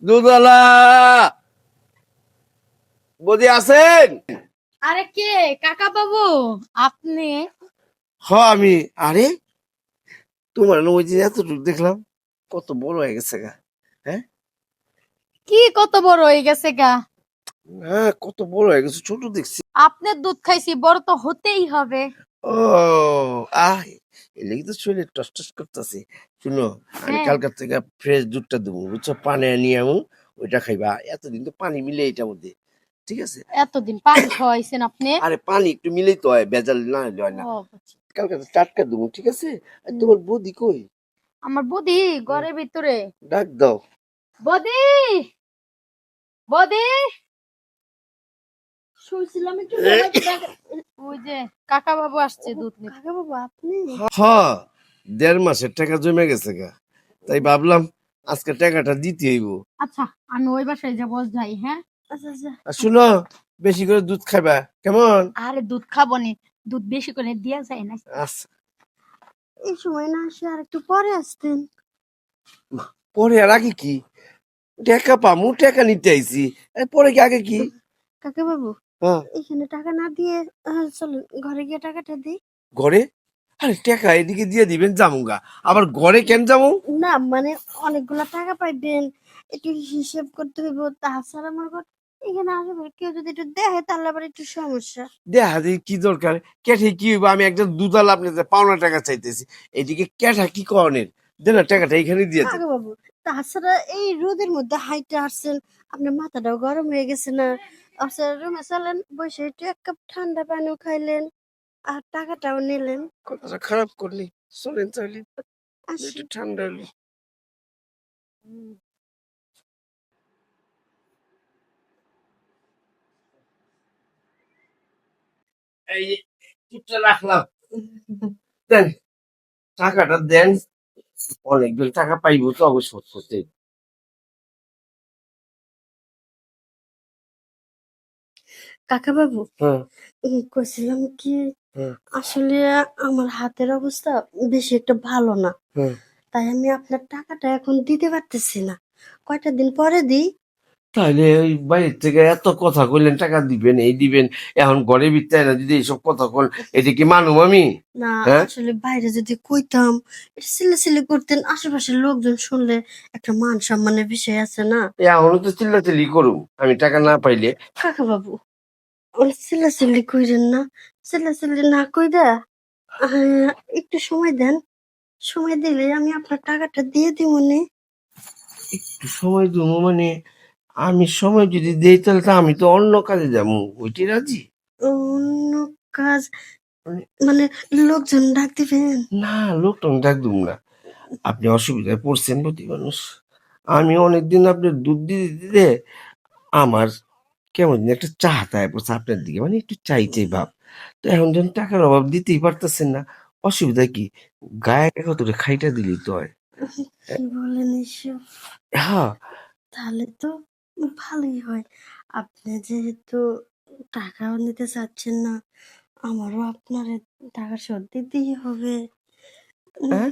দুধওয়ালা বদি আছেন? আরে কে? কাকা বাবু আপনি? আমি। আরে তোমার না ওই যে এতটুকু দেখলাম, কত বড় হয়ে গেছে গা। হ্যাঁ, কি কত বড় হয়ে গেছে গা? হ্যাঁ, কত বড় হয়ে গেছে, ছোট দেখছি। আপনার দুধ খাইছি, বড় তো হতেই হবে। ও, আহ এলেই তো শরীরে টস টস করতেছে। শুনো, আমি হ্যাঁ, কালকার থেকে ফ্রেশ দুধটা দেবো, বুঝছো? পানি নিয়ে আমু, ওইটা খাইবা। এতদিন তো পানি মিলে এটার মধ্যে, ঠিক আছে? এতদিন পানি খাওয়াইছেন আপনি? আরে পানি একটু মিলেই তো হয়, ভেজাল না হলে হয় না। ও, কালকে টাটকা দেবো, ঠিক আছে? আর হুম। তোমার বৌদি কই? আমার বদি হ্যাঁ, ঘরের ভিতরে। ডাক দাও। বদি, বদি, শুনছিলাম একটু মোবাইলটা ওই যে কাকা বাবু আসছে দুধ নিতে। কাকা বাবু আপনি? হ, 1.5 মাসের টাকা জমে গেছে গা, তাই ভাবলাম আজকে টাকাটা দিতে হইব। আচ্ছা, আমি ওই বাসায় যাবো, যাই। হ্যাঁ, আচ্ছা আচ্ছা। আর শুনো, বেশি করে দুধ খাইবা, কেমন? আরে দুধ খাবো নি, দুধ বেশি করে দিয়া যায় না। আচ্ছা। এই সময় না আসে আর একটু পরে আসতেন। পরে আর আগে কি? টাকা পামু, টাকা নিতে আইছি। পরে কি আগে কি? কাকা বাবু, হ্যাঁ, এখানে টাকা না দিয়ে চলুন ঘরে গিয়ে টাকাটা দিই। ঘরে? আরে টাকা এদিকে দিয়ে দিবেন, জামুগা। আবার ঘরে কেন যাবো? না মানে অনেকগুলা টাকা পাইবেন, একটু হিসেব করতে হইব। তাছাড়া মনে কর এখানে আশেপাশে কেউ যদি একটু দেখে তাহলে আবার একটু সমস্যা। দেখা দিই কি দরকার। ক্যাঠে কি হইব? আমি একটা দুধাল আপনাদের পাওনা টাকা চাইতেছি, এদিকে ক্যাঠা কি করণের? দেন না, টাকাটা এখানে দিয়ে দেন। কাকা বাবু, তাছাড়া এই রোদের মধ্যে হাইটে আসছেন, আপনার মাথাটাও গরম হয়ে গেছে না? আচ্ছা, রুমে চলেন, বসে একটু এক কাপ ঠান্ডা পানিও খাইলেন আর টাকাটাও নিলেন। কথাটা খারাপ করলি, চলেন তাহলে, আসি। একটু ঠান্ডা হইলো। এই যে টিপটা রাখলাম, দেন, টাকাটা দেন। অনেকগুলো টাকা পাইবো তো অবশ্য করতে। কাকা বাবু, হ্যাঁ, কইছিলাম কি, হ্যাঁ, আসলে আমার হাতের অবস্থা বেশি একটা ভালো না। হ্যাঁ। তাই আমি আপনার টাকাটা এখন দিতে পারতেছি না। কয়টা দিন পরে দিই। তাহলে ওই বাইরের থেকে এত কথা কইলেন টাকা দিবেন, এই দিবেন, এখন ঘরে ভিতরে না যদি এইসব কথা কন, এটা কি মানুম আমি? না, হ্যাঁ, আসলে বাইরে যদি কইতাম, এটা চিল্লাচিল্লি করতেন, আশেপাশের লোকজন শুনলে একটা মান সম্মানের বিষয় আছে না? এখনো তো চিল্লাচিল্লি করুম আমি টাকা না পাইলে। কাকা বাবু, চিল্লাচিল্লি কইরেন না। চিল্লাচিল্লি না কইরা আহ, একটু সময় দেন। সময় দিলে আমি আপনার টাকাটা দিয়ে দিবনি। একটু সময় দেবো মানে? আমি সময় যদি দেই তাহলে তো আমি তো অন্য কাজে যাবো, ওইটি রাজি? অন্য কাজ মানে, মানে লোকজন ডাক দিবেন? না, লোকটা ডাক দুম না। আপনি অসুবিধায় পড়ছেন প্রতি মানুষ। আমি অনেকদিন আপনার দুধ দিতে দিতে আমার কেমন যেন একটা চাহতায় পড়ছে আপনার দিকে, মানে একটু চাই চাই ভাব। তো এখন যখন টাকার অভাব, দিতেই পারতেছেন না, অসুবিধা কি? গায়ে কত খাইটা দিলেই তো হয়। কি বলেন এসব? হ্যাঁ, তাহলে তো ভালোই হয়। আপনি যেহেতু টাকাও নিতে চাচ্ছেন না, আমারও আপনারে টাকা শোধ দিতেই হবে। উম, হ্যাঁ,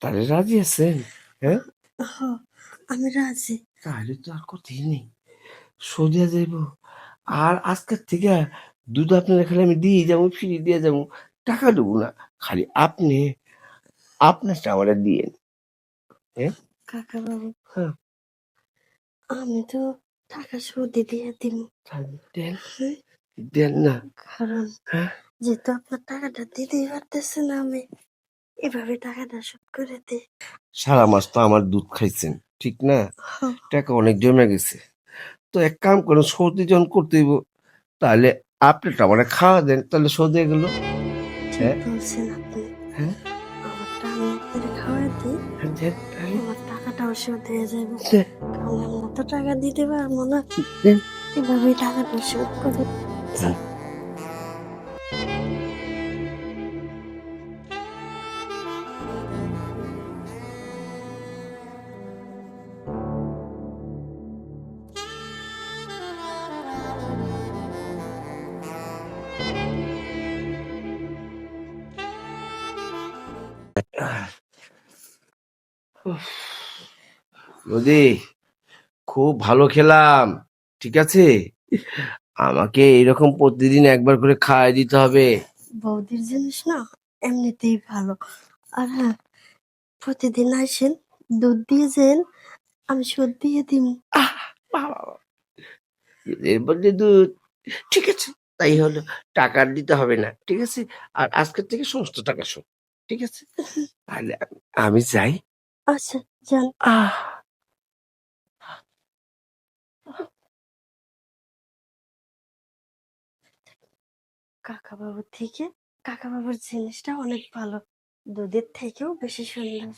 তাহলে রাজি আছেন? হ্যাঁ, হ, আমি রাজি। তাহলে তো আর কথাই নেই, সোজা যাইব। আর আজকের থেকে দুধ আপনার খালি আমি দিয়ে যাবো, ফ্রি দিয়ে যাবো, টাকা দেবো না। খালি আপনি আপনারটা আমার দিয়ে। হ্যাঁ, কাকা বাবু, হ্যাঁ, আমি তো টাকা শোধ দিয়ে দিব। তাহলে দেন, হ্যাঁ, দেন না। কারণ হ্যাঁ, যেহেতু আপনার টাকাটা দিতেই পারতেছে না, আমি এভাবে টাকাটা শোধ করে দিই। সারা মাস তো আমার দুধ খাইছেন, ঠিক না? হ, টাকা অনেক জমে গেছে। তো এক কাম করেন, সর্দি যখন করতে হইব, তাহলে আপনারটা আমার খাওয়া দেন, তাহলে সর্দি গেল। ঠিক হ্যাঁ, বলছেন আপনি। হ্যাঁ, আমারটা আমি আপনারে খাওয়াই দিই, হ্যাঁ, দেন তাহলে, আমার টাকাটাও শোধ হয়ে যাবে। দেন, কারণ আমরা তো টাকা দিতে পারবো না, দেন। এভাবেই টাকাটা শোধ করে দিই। নদী, খুব ভালো খেলাম, ঠিক আছে? আমাকে এরকম প্রতিদিন একবার করে খাইয়ে দিতে হবে। বৌদির জিনিস না এমনিতেই ভালো। আর হ্যাঁ, প্রতিদিন আসেন, দুধ দিয়ে যেন, আমি শোধ দিয়ে দিম। আহ! বাহ! বাহ! বাহ! এর বদলে দুধ। ঠিক আছে, তাই হলো। টাকা আর দিতে হবে না। ঠিক আছে? আর আজকের থেকে সমস্ত টাকা শোধ। ঠিক আছে? তাহলে আমি যাই। আচ্ছা, যান। আহ! কাকাবাবুর থেকে কাকাবাবুর জিনিসটা অনেক ভালো, দুধের থেকেও বেশি সুন্দর।